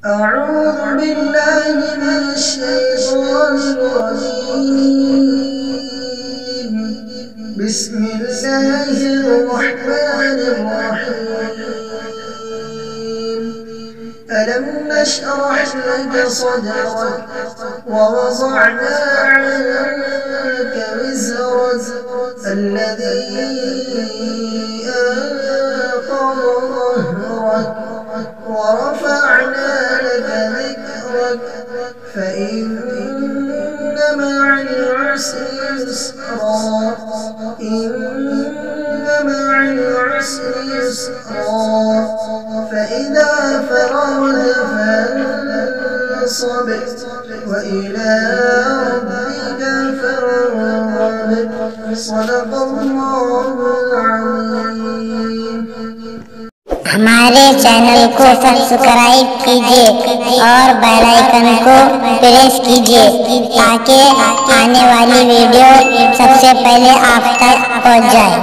أعوذ بالله من الشيطان الرجيم. بسم الله الرحمن الرحيم. ألم نشرح لك صدرك ووضعنا عنك وزرك الذي أنقض ظهرك ورفعنا لك ذكرك فإن مع العسر يسرا إن مع العسر يسرا فإذا فرغت فانصب وإلى ربك فارغب. صدق الله العظيم. हमारे चैनल को सब्सक्राइब कीजिए और बेल आइकन को प्रेस कीजिए ताकि आने वाली वीडियो सबसे पहले आप तक पहुंच जाए।